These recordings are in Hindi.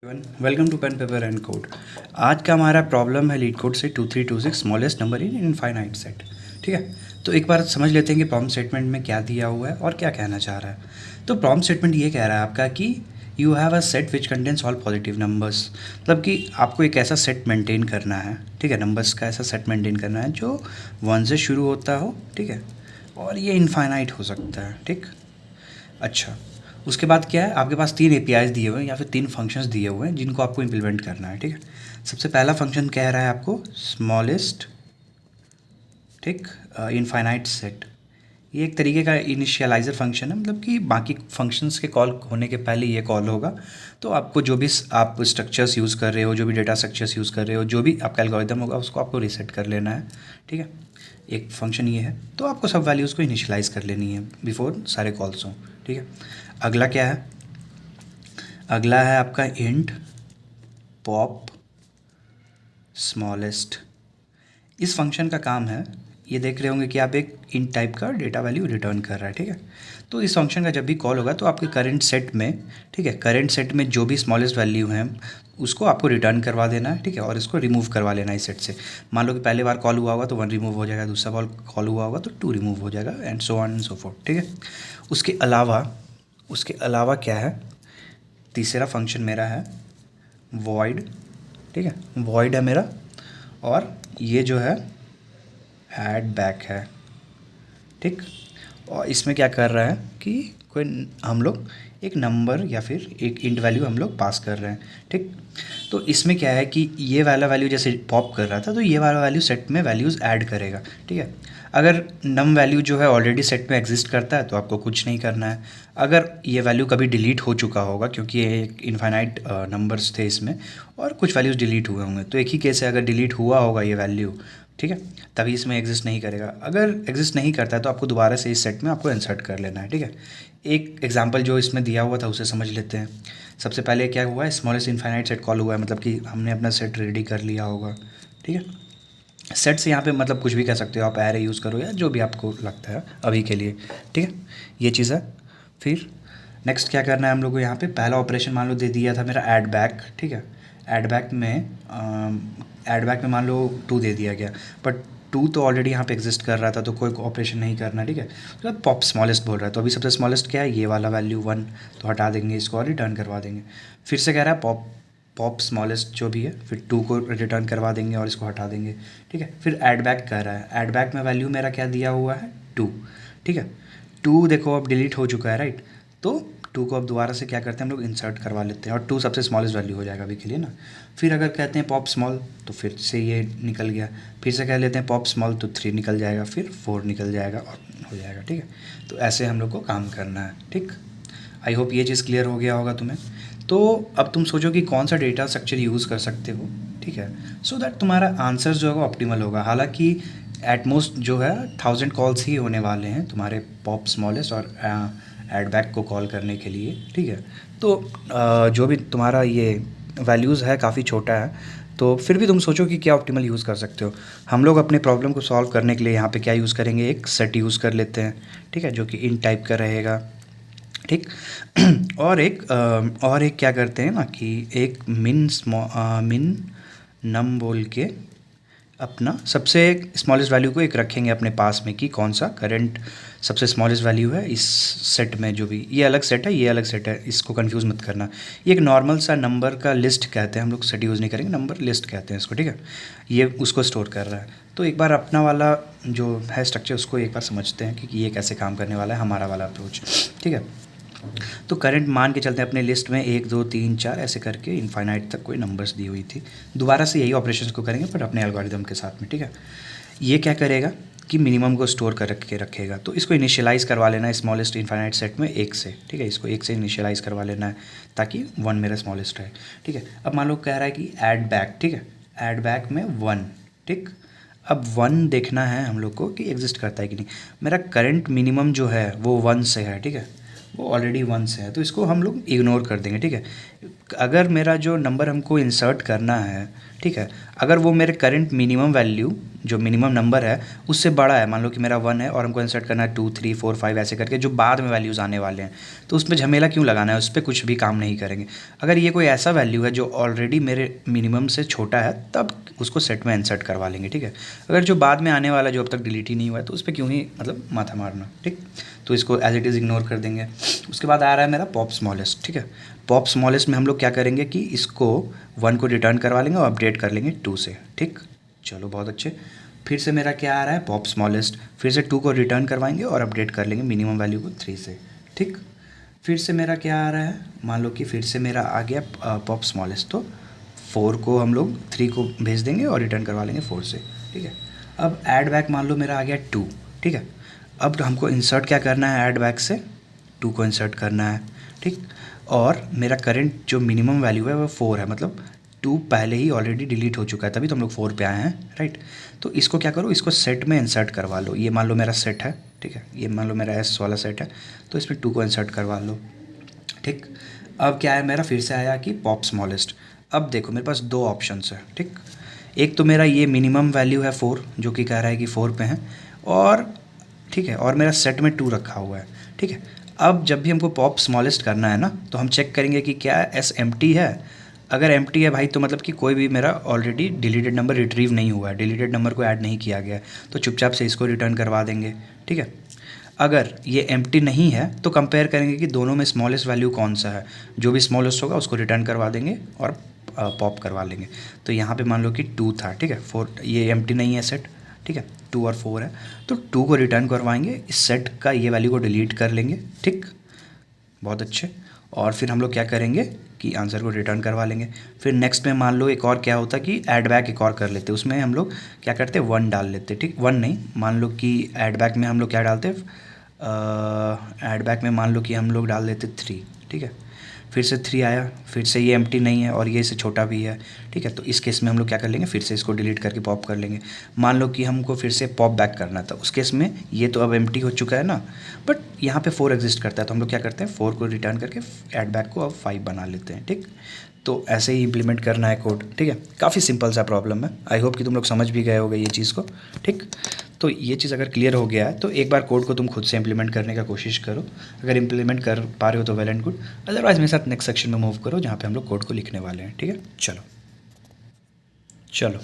Welcome to pen paper and code. आज का हमारा प्रॉब्लम है लीड कोड से 2326 smallest number in infinite set. ठीक है, तो एक बार समझ लेते हैं कि प्रॉब्लम स्टेटमेंट में क्या दिया हुआ है और क्या कहना चाह रहा है। तो प्रॉब्लम स्टेटमेंट ये कह रहा है आपका कि you have a set which contains all positive numbers, मतलब कि आपको एक ऐसा सेट मेंटेन करना है। ठीक है, नंबर्स का ऐसा सेट मेंटेन करना है जो 1 से शुरू होता हो। ठीक है, और ये इनफाइनाइट हो सकता है। ठीक, अच्छा, उसके बाद क्या है, आपके पास 3 एपीआईज दिए हुए हैं या फिर 3 फंक्शंस दिए हुए हैं जिनको आपको इम्प्लीमेंट करना है। ठीक है, सबसे पहला फंक्शन कह रहा है आपको स्मॉलेस्ट, ठीक, इनफाइनाइट सेट। ये एक तरीके का इनिशियलाइज़र फंक्शन है, मतलब कि बाकी फंक्शंस के कॉल होने के पहले ये कॉल होगा। तो आपको जो भी आप स्ट्रक्चर्स यूज़ कर रहे हो, जो भी डेटा स्ट्रक्चर्स यूज़ कर रहे हो, जो भी आपका एल्गोरिदम होगा उसको आपको रीसेट कर लेना है। ठीक है, एक फंक्शन ये है, तो आपको सब वैल्यूज़ को इनिशियलाइज़ कर लेनी है बिफोर सारे कॉल्स हों। ठीक है, अगला क्या है, अगला है आपका इंट पॉप स्मॉलेस्ट। इस फंक्शन का काम है, ये देख रहे होंगे कि आप एक इंट टाइप का डेटा वैल्यू रिटर्न कर रहा है। ठीक है, तो इस फंक्शन का जब भी कॉल होगा तो आपके करंट सेट में, ठीक है, करंट सेट में जो भी स्मॉलेस्ट वैल्यू है उसको आपको रिटर्न करवा देना है। ठीक है, और इसको रिमूव करवा लेना है इस सेट से। मान लो कि पहले बार कॉल हुआ होगा तो 1 रिमूव हो जाएगा, दूसरा बार कॉल हुआ होगा तो 2 रिमूव हो जाएगा, and so on and so fourth. ठीक है, उसके अलावा क्या है, तीसरा फंक्शन मेरा है वॉइड। ठीक है, वॉइड है मेरा, और ये जो है ऐड बैक है। ठीक, और इसमें क्या कर रहा है कि कोई हम लोग एक नंबर या फिर एक इंट वैल्यू हम लोग पास कर रहे हैं। ठीक, तो इसमें क्या है कि ये वाला वैल्यू जैसे पॉप कर रहा था तो ये वाला वैल्यू सेट में वैल्यूज़ ऐड करेगा। ठीक है, अगर नम वैल्यू जो है ऑलरेडी सेट में एग्जिस्ट करता है तो आपको कुछ नहीं करना है। अगर ये वैल्यू कभी डिलीट हो चुका होगा, क्योंकि ये एक इनफाइनाइट नंबर्स थे इसमें और कुछ वैल्यूज़ डिलीट हुए होंगे, तो एक ही केस है, अगर डिलीट हुआ होगा ये वैल्यू, ठीक है, तभी इसमें एग्जिस्ट नहीं करेगा। अगर एग्जिस्ट नहीं करता है तो आपको दोबारा से इस सेट में आपको इंसर्ट कर लेना है। ठीक है, एक एग्जांपल जो इसमें दिया हुआ था उसे समझ लेते हैं। सबसे पहले क्या हुआ है, स्मॉलेस्ट इनफाइनाइट सेट कॉल हुआ है, मतलब कि हमने अपना सेट रेडी कर लिया होगा। ठीक है, सेट से यहाँ पे मतलब कुछ भी कह सकते हो आप, एरे यूज़ करो या जो भी आपको लगता है अभी के लिए। ठीक है, ये चीज़ है। फिर नेक्स्ट क्या करना है हम लोग को, यहाँ पे पहला ऑपरेशन मान लो दे दिया था मेरा ऐड बैक। ठीक है, ऐड बैक में मान लो 2 दे दिया गया, बट 2 तो ऑलरेडी यहाँ पे एग्जिस्ट कर रहा था तो कोई ऑपरेशन नहीं करना। ठीक है, उसके बाद पॉप स्मॉलेस्ट बोल रहा है, तो अभी सबसे स्मॉलेस्ट क्या है, ये वाला वैल्यू 1, तो हटा देंगे इसको और रिटर्न करवा देंगे। फिर से कह रहा है पॉप स्मॉलेस्ट जो भी है, फिर 2 को रिटर्न करवा देंगे और इसको हटा देंगे। ठीक है, फिर ऐड बैक कर रहा है, ऐड बैक में वैल्यू मेरा क्या दिया हुआ है, 2। ठीक है, 2 देखो अब डिलीट हो चुका है, राइट, तो 2 को अब दोबारा से क्या करते हैं हम लोग, इंसर्ट करवा लेते हैं, और 2 सबसे स्मॉलेस्ट वैल्यू हो जाएगा अभी के लिए ना। फिर अगर कहते हैं पॉप स्मॉल तो फिर से ये निकल गया, फिर से कह लेते हैं पॉप स्मॉल तो 3 निकल जाएगा, फिर 4 निकल जाएगा और हो जाएगा। ठीक है, तो ऐसे हम लोग को काम करना है। ठीक, आई होप ये चीज़ क्लियर हो गया होगा तुम्हें। तो अब तुम सोचो कि कौन सा डेटा स्ट्रक्चर यूज़ कर सकते हो। ठीक है, सो दैट तुम्हारा आंसर जो होगा ऑप्टिमल होगा। हालांकि एटमोस्ट जो है 1000 कॉल्स ही होने वाले हैं तुम्हारे पॉप स्मॉलेस्ट और ऐड बैक को कॉल करने के लिए। ठीक है, तो जो भी तुम्हारा ये वैल्यूज़ है काफ़ी छोटा है, तो फिर भी तुम सोचो कि क्या ऑप्टिमल यूज़ कर सकते हो। हम लोग अपने प्रॉब्लम को सॉल्व करने के लिए यहाँ पे क्या यूज़ करेंगे, एक सेट यूज़ कर लेते हैं। ठीक है, जो कि इन टाइप का रहेगा। ठीक, और एक क्या करते हैं ना कि एक मिन नम बोल के अपना सबसे स्मॉलेस्ट वैल्यू को एक रखेंगे अपने पास में कि कौन सा करंट सबसे स्मॉलेस्ट वैल्यू है इस सेट में। जो भी ये अलग सेट है, ये अलग सेट है, इसको कंफ्यूज मत करना। ये एक नॉर्मल सा नंबर का लिस्ट कहते हैं, हम लोग सेट यूज़ नहीं करेंगे, नंबर लिस्ट कहते हैं इसको। ठीक है, ये उसको स्टोर कर रहा है। तो एक बार अपना वाला जो है स्ट्रक्चर उसको एक बार समझते हैं कि ये कैसे काम करने वाला है, हमारा वाला अप्रोच। ठीक है, तो करंट मान के चलते हैं अपने लिस्ट में 1 2 3 4 ऐसे करके इनफाइनाइट तक कोई नंबर्स दी हुई थी। दोबारा से यही ऑपरेशंस को करेंगे पर अपने एल्गोरिदम के साथ में। ठीक है, ये क्या करेगा कि मिनिमम को स्टोर कर के रखेगा, तो इसको इनिशियलाइज़ करवा लेना है स्मॉलेस्ट इनफाइनाइट सेट में 1 से। ठीक है, इसको 1 से इनिशियलाइज़ करवा लेना है ताकि 1 मेरा स्मॉलेस्ट है। ठीक है, अब मान लो कह रहा है कि ऐड बैक। ठीक है, ऐड बैक में 1। ठीक, अब 1 देखना है हम लोग को कि एग्जिस्ट करता है कि नहीं। मेरा करंट मिनिमम जो है वो 1 से है। ठीक है, वो ऑलरेडी 1 से है, तो इसको हम लोग इग्नोर कर देंगे, ठीक है। अगर मेरा जो नंबर हमको इंसर्ट करना है, ठीक है, अगर वो मेरे करंट मिनिमम वैल्यू जो मिनिमम नंबर है उससे बड़ा है, मान लो कि मेरा 1 है और हमको इंसर्ट करना है 2 3 4 5 ऐसे करके जो बाद में वैल्यूज़ आने वाले हैं, तो उसमें झमेला क्यों लगाना है, उस पर कुछ भी काम नहीं करेंगे। अगर ये कोई ऐसा वैल्यू है जो ऑलरेडी मेरे मिनिमम से छोटा है तब उसको सेट में इंसर्ट करवा लेंगे, ठीक है। अगर जो बाद में आने वाला जो अब तक डिलीट ही नहीं हुआ है तो उस पर क्यों ही मतलब माथा मारना, ठीक। तो इसको एज इट इज़ इग्नोर कर देंगे। उसके बाद आ रहा है मेरा पॉप स्मॉलेस्ट, ठीक है। पॉप स्मॉलेस्ट में हम लोग क्या करेंगे कि इसको 1 को रिटर्न करवा लेंगे और अपडेट कर लेंगे 2 से, ठीक। चलो बहुत अच्छे। फिर से मेरा क्या आ रहा है पॉप स्मॉलेस्ट, फिर से 2 को रिटर्न करवाएंगे और अपडेट कर लेंगे मिनिमम वैल्यू को 3 से, ठीक। फिर से मेरा क्या आ रहा है, मान लो कि फिर से मेरा आ गया पॉप स्मॉलेस्ट, तो 4 को हम लोग 3 को भेज देंगे और रिटर्न करवा लेंगे 4 से, ठीक है। अब ऐड बैक मान लो मेरा आ गया 2, ठीक है। अब हमको इंसर्ट क्या करना है, ऐड बैक से 2 को इंसर्ट करना है, ठीक। और मेरा करंट जो मिनिमम वैल्यू है वो 4 है, मतलब 2 पहले ही ऑलरेडी डिलीट हो चुका है, तभी तो हम लोग 4 पे आए हैं, राइट। तो इसको क्या करो, इसको सेट में इंसर्ट करवा लो। ये मान लो मेरा सेट है, ठीक है, ये मान लो मेरा एस वाला सेट है, तो इसमें 2 को इंसर्ट करवा लो, ठीक। अब क्या है मेरा, फिर से आया कि पॉप स्मॉलेस्ट। अब देखो मेरे पास 2 ऑप्शंस है, ठीक। एक तो मेरा ये मिनिमम वैल्यू है 4 जो कि कह रहा है कि 4 पे है, और ठीक है, और मेरा सेट में 2 रखा हुआ है, ठीक है। अब जब भी हमको पॉप स्मॉलेस्ट करना है ना, तो हम चेक करेंगे कि क्या एस एम्प्टी है। अगर एम्प्टी है भाई तो मतलब कि कोई भी मेरा ऑलरेडी डिलीटेड नंबर रिट्रीव नहीं हुआ है, डिलीटेड नंबर को ऐड नहीं किया गया है, तो चुपचाप से इसको रिटर्न करवा देंगे, ठीक है। अगर ये एम्प्टी नहीं है तो कंपेयर करेंगे कि दोनों में स्मॉलेस्ट वैल्यू कौन सा है, जो भी स्मॉलेस्ट होगा उसको रिटर्न करवा देंगे और पॉप करवा लेंगे। तो यहाँ पे मान लो कि 2 था, ठीक है, 4 ये एम्प्टी नहीं है सेट, ठीक है, 2 और 4 है, तो 2 को रिटर्न करवाएंगे, इस सेट का ये वैल्यू को डिलीट कर लेंगे, ठीक। बहुत अच्छे। और फिर हम लोग क्या करेंगे कि आंसर को रिटर्न करवा लेंगे। फिर नेक्स्ट में मान लो एक और क्या होता कि ऐड बैक एक और कर लेते, उसमें हम लोग क्या करते 1 डाल लेते, ठीक। 1 नहीं, मान लो कि ऐड बैक में हम लोग क्या डालते, ऐड बैक में मान लो कि हम लोग डाल देते 3, ठीक है। फिर से 3 आया, फिर से ये एम्प्टी नहीं है और ये इससे छोटा भी है, ठीक है। तो इस केस में हम लोग क्या कर लेंगे, फिर से इसको डिलीट करके पॉप कर लेंगे। मान लो कि हमको फिर से पॉप बैक करना था, उस केस में ये तो अब एम्प्टी हो चुका है ना, बट यहाँ पे 4 एग्जिस्ट करता है, तो हम लोग क्या करते हैं 4 को रिटर्न करके ऐड बैक को अब 5 बना लेते हैं, ठीक। तो ऐसे ही इंप्लीमेंट करना है कोड, ठीक है। काफ़ी सिंपल सा प्रॉब्लम है, आई होप कि तुम लोग समझ भी गए होगे ये चीज़ को, ठीक। तो ये चीज़ अगर क्लियर हो गया है तो एक बार कोड को तुम खुद से इंप्लीमेंट करने का कोशिश करो। अगर इंप्लीमेंट कर पा रहे हो तो वेल एंड गुड, अदरवाइज मेरे साथ नेक्स्ट सेक्शन में मूव करो जहाँ पे हम लोग कोड को लिखने वाले हैं, ठीक है। चलो चलो,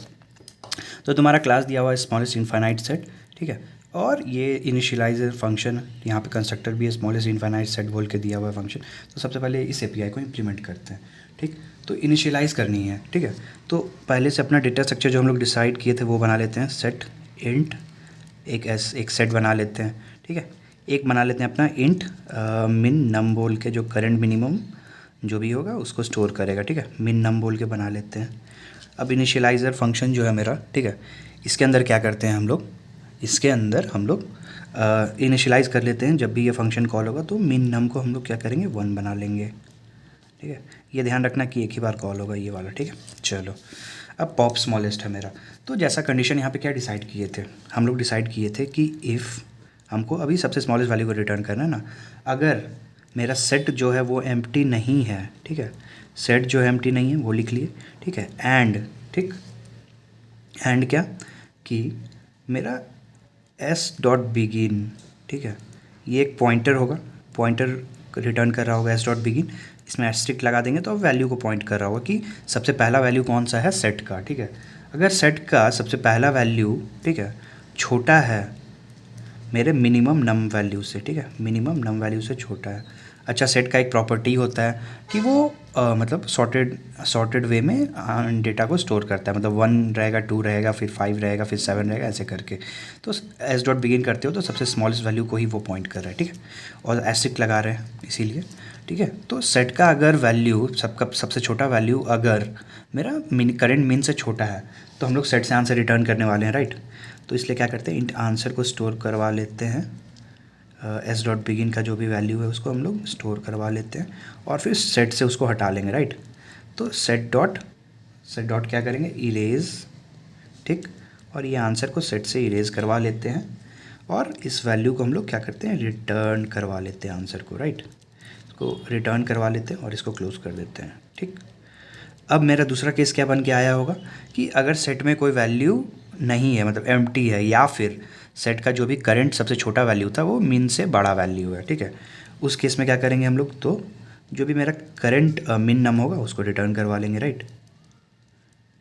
तो तुम्हारा क्लास दिया हुआ है स्मॉलेस्ट इनफाइनाइट सेट, ठीक है। और ये इनिशियलाइजर फंक्शन, यहाँ पे कंस्ट्रक्टर भी है स्मॉलेस्ट इनफाइनाइट सेट बोल के दिया हुआ है फंक्शन। तो सबसे पहले इस एपीआई को इम्प्लीमेंट करते हैं, ठीक। तो इनिशियलाइज़ करनी है, ठीक है। तो पहले से अपना डेटा स्ट्रक्चर जो हम लोग डिसाइड किए थे वो बना लेते हैं, सेट इंट एक सेट बना लेते हैं, ठीक है। एक बना लेते हैं अपना इंट मिन नम बोल के, जो करंट मिनिमम जो भी होगा उसको स्टोर करेगा, ठीक है, मिन नम बोल के बना लेते हैं। अब इनिशियलाइज़र फंक्शन जो है मेरा, ठीक है, इसके अंदर क्या करते हैं हम लोग, इसके अंदर हम लोग इनिशियलाइज़ कर लेते हैं। जब भी ये फंक्शन कॉल होगा तो मिन नम को हम लोग क्या करेंगे 1 बना लेंगे, ठीक है। ये ध्यान रखना कि एक ही बार कॉल होगा ये वाला, ठीक है। चलो, अब पॉप स्मॉलेस्ट है मेरा, तो जैसा कंडीशन यहाँ पे क्या डिसाइड किए थे, हम लोग डिसाइड किए थे कि इफ़ हमको अभी सबसे स्मॉलेस्ट वैल्यू को रिटर्न करना है ना, अगर मेरा सेट जो है वो एम्प्टी नहीं है, ठीक है, सेट जो है एम्प्टी नहीं है वो लिख लिए, ठीक है। एंड, ठीक, एंड क्या कि मेरा एस डॉट बिगिन, ठीक है, ये एक पॉइंटर होगा, पॉइंटर रिटर्न कर रहा होगा एस डॉट बिगिन, इसमें एस्ट्रिक्ट लगा देंगे तो अब वैल्यू को पॉइंट कर रहा होगा कि सबसे पहला वैल्यू कौन सा है, सेट का, ठीक है। अगर सेट का सबसे पहला वैल्यू, ठीक है, छोटा है मेरे मिनिमम नम वैल्यू से, ठीक है, मिनिमम नम वैल्यू से छोटा है। अच्छा, सेट का एक प्रॉपर्टी होता है कि वो मतलब सॉर्टेड वे में डेटा को स्टोर करता है, मतलब 1 रहेगा, 2 रहेगा, फिर 5 रहेगा, फिर 7 रहेगा, ऐसे करके। तो एस डॉट बिगिन करते हो तो सबसे स्मॉलेस्ट वैल्यू को ही वो पॉइंट कर रहा है, ठीक है, और एस्ट्रिक्ट लगा रहे हैं इसीलिए, ठीक है। तो सेट का अगर वैल्यू सबसे छोटा वैल्यू अगर मेरा करंट मिन से छोटा है तो हम लोग सेट से आंसर रिटर्न करने वाले हैं, राइट। तो इसलिए क्या करते हैं, इन आंसर को स्टोर करवा लेते हैं, एस डॉट बिगिन का जो भी वैल्यू है उसको हम लोग स्टोर करवा लेते हैं और फिर सेट से उसको हटा लेंगे, राइट। तो सेट डॉट क्या करेंगे, इरेज, ठीक, और ये आंसर को सेट से इरेज करवा लेते हैं और इस वैल्यू को हम लोग क्या करते हैं, रिटर्न करवा लेते हैं आंसर को, राइट। इसको रिटर्न करवा लेते हैं और इसको क्लोज कर देते हैं। ठीक, अब मेरा दूसरा केस क्या बन के आया होगा कि अगर सेट में कोई वैल्यू नहीं है, मतलब एम्प्टी है, या फिर सेट का जो भी करंट सबसे छोटा वैल्यू था वो मिन से बड़ा वैल्यू है। ठीक है, उस केस में क्या करेंगे हम लोग, तो जो भी मेरा करंट मिन नम होगा उसको रिटर्न करवा लेंगे। राइट,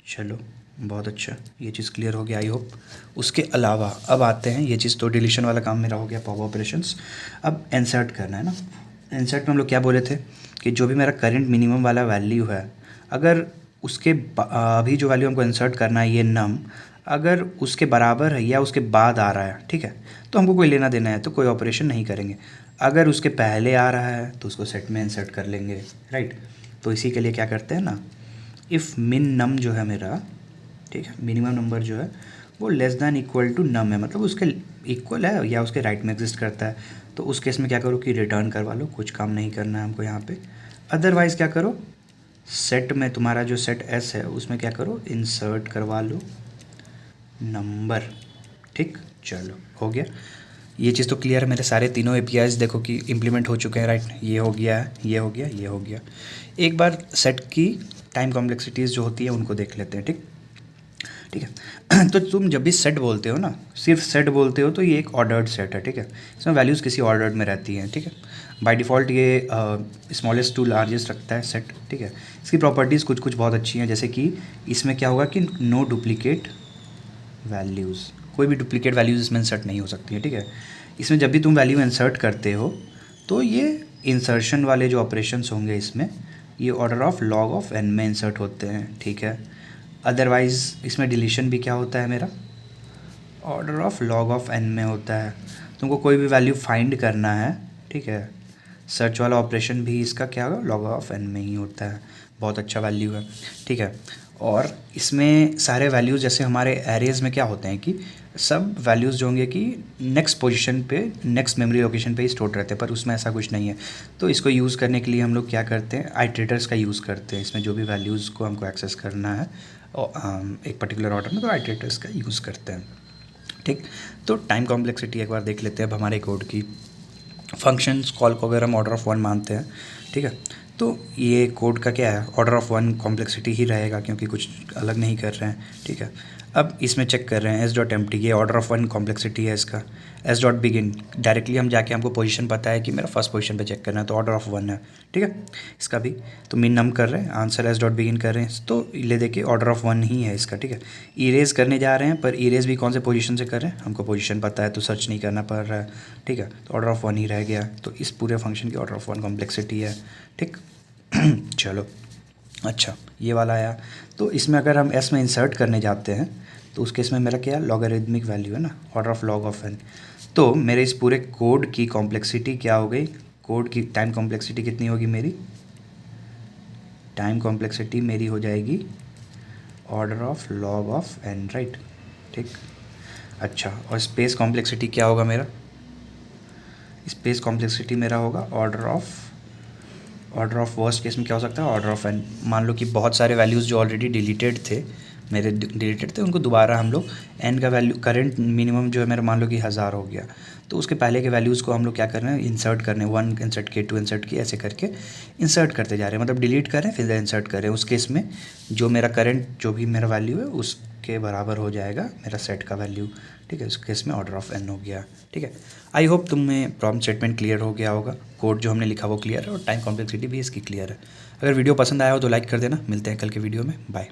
चलो बहुत अच्छा, ये चीज़ क्लियर हो गया आई होप। उसके अलावा अब आते हैं, ये चीज़ तो डिलीशन वाला काम मेरा हो गया, पॉप ऑपरेशंस। अब इंसर्ट करना है ना। इंसर्ट में हम लोग क्या बोले थे कि जो भी मेरा करंट मिनिमम वाला वैल्यू है, अगर उसके अभी जो वैल्यू हमको इंसर्ट करना है ये नम, अगर उसके बराबर है या उसके बाद आ रहा है, ठीक है, तो हमको कोई लेना देना है, तो कोई ऑपरेशन नहीं करेंगे। अगर उसके पहले आ रहा है तो उसको सेट में इंसर्ट कर लेंगे। राइट, तो इसी के लिए क्या करते हैं ना, इफ़ मिन नम जो है मेरा, ठीक है, मिनिमम नंबर जो है वो लेस दैन इक्वल टू नम है, मतलब उसके इक्वल है या उसके राइट में एग्जिस्ट करता है, तो उस केस में क्या करो कि रिटर्न करवा लो, कुछ काम नहीं करना है हमको यहाँ पे। अदरवाइज़ क्या करो, सेट में तुम्हारा जो सेट एस है उसमें क्या करो, इंसर्ट करवा लो नंबर। ठीक, चलो हो गया, ये चीज़ तो क्लियर है। मेरे सारे तीनों एपीआईज देखो कि इम्प्लीमेंट हो चुके हैं। राइट, ये हो गया है, ये हो गया, ये हो गया। एक बार सेट की टाइम कॉम्प्लेक्सिटीज़ जो होती है उनको देख लेते हैं। ठीक, ठीक है। तो तुम जब भी सेट बोलते हो ना, सिर्फ सेट बोलते हो तो ये एक ऑर्डर्ड सेट है। ठीक है, इसमें वैल्यूज़ किसी ऑर्डर्ड में रहती हैं। ठीक है, बाय डिफ़ॉल्ट ये स्मॉलेस्ट टू लार्जेस्ट रखता है सेट। ठीक है, इसकी प्रॉपर्टीज़ कुछ कुछ बहुत अच्छी हैं, जैसे कि इसमें क्या होगा कि नो डुप्लीकेट वैल्यूज़, कोई भी डुप्लीकेट वैल्यूज़ इसमें इंसर्ट नहीं हो सकती है। ठीक है, इसमें जब भी तुम वैल्यू इंसर्ट करते हो तो ये इंसर्शन वाले जो ऑपरेशंस होंगे इसमें ये order of log of n में इंसर्ट होते हैं। ठीक है, अदरवाइज़ इसमें डिलीशन भी क्या होता है मेरा, order of log of n में होता है। तुमको कोई भी वैल्यू फाइंड करना है, ठीक है, सर्च वाला ऑपरेशन भी इसका क्या होगा, लॉग ऑफ एन में ही होता है। बहुत अच्छा वैल्यू है। ठीक है, और इसमें सारे वैल्यूज़ जैसे हमारे एरेज़ में क्या होते हैं कि सब वैल्यूज़ जो होंगे कि नेक्स्ट पोजीशन पे, नेक्स्ट मेमोरी लोकेशन पे ही स्टोर रहते हैं, पर उसमें ऐसा कुछ नहीं है। तो इसको यूज़ करने के लिए हम लोग क्या करते हैं, आइट्रेटर्स का यूज़ करते हैं। इसमें जो भी वैल्यूज़ को हमको एक्सेस करना है और एक पर्टिकुलर ऑर्डर में, तो आइट्रेटर्स का यूज़ करते हैं। ठीक, तो टाइम कॉम्प्लेक्सिटी एक बार देख लेते हैं अब हमारे कोड की। फंक्शंस कॉल को अगर हम ऑर्डर ऑफ वन मानते हैं, ठीक है, तो ये कोड का क्या है, ऑर्डर ऑफ वन कॉम्प्लेक्सिटी ही रहेगा क्योंकि कुछ अलग नहीं कर रहे हैं। ठीक है, अब इसमें चेक कर रहे हैं एस डॉट एम टी, ये ऑर्डर ऑफ वन कॉम्प्लेक्सिटी है इसका। एस डॉट बिगिन, डायरेक्टली हम जाके हमको पोजीशन पता है कि मेरा फर्स्ट पोजीशन पे चेक करना है, तो ऑर्डर ऑफ वन है। ठीक है, इसका भी तो मिन नम कर रहे हैं, आंसर एस डॉट बिगिन कर रहे हैं, तो ले देखिए ऑर्डर ऑफ वन ही है इसका। ठीक है, इरेज करने जा रहे हैं, पर इरेज भी कौन से पोजीशन से कर रहे हैं, हमको पोजीशन पता है तो सर्च नहीं करना पड़ रहा है। ठीक है, तो ऑर्डर ऑफ वन ही रह गया, तो इस पूरे फंक्शन की ऑर्डर ऑफ वन कॉम्प्लेक्सिटी है। ठीक चलो अच्छा, ये वाला आया। तो इसमें अगर हम एस में इंसर्ट करने जाते हैं तो उस केस में मेरा क्या लॉगरिदमिक वैल्यू है ना, order of log of n. तो मेरे इस पूरे कोड की कॉम्प्लेक्सिटी क्या हो गई, कोड की टाइम कॉम्प्लेक्सिटी कितनी होगी मेरी, टाइम कॉम्प्लेक्सिटी मेरी हो जाएगी order of log of n. Right, ठीक, अच्छा, और स्पेस कॉम्प्लेक्सिटी क्या होगा मेरा, स्पेस कॉम्प्लेक्सिटी मेरा होगा ऑर्डर ऑफ वर्स्ट केस में क्या हो सकता है, ऑर्डर ऑफ एन। मान लो कि बहुत सारे वैल्यूज़ जो ऑलरेडी डिलीटेड थे, मेरे डिलीटेड थे, उनको दोबारा हम लोग एन का वैल्यू, करंट मिनिमम जो है मेरा मान लो कि 1000 हो गया, तो उसके पहले के वैल्यूज़ को हम लोग क्या कर रहे हैं, इंसर्ट करने, वन इंसर्ट किए, टू इंसर्ट किए, ऐसे करके इंसर्ट करते जा रहे हैं, मतलब डिलीट कर रहे हैं फिर इंसर्ट कर रहे हैं। उस केस में जो मेरा करंट जो भी मेरा वैल्यू है उसके बराबर हो जाएगा मेरा सेट का वैल्यू। ठीक है, उस केस में ऑर्डर ऑफ एन हो गया। ठीक है, आई होप तुम्हें प्रॉब्लम स्टेटमेंट क्लियर हो गया होगा, कोड जो हमने लिखा वो क्लियर है और टाइम कॉम्प्लेक्सिटी भी इसकी क्लियर है। अगर वीडियो पसंद आया हो तो लाइक कर देना। मिलते हैं कल के वीडियो में, बाय।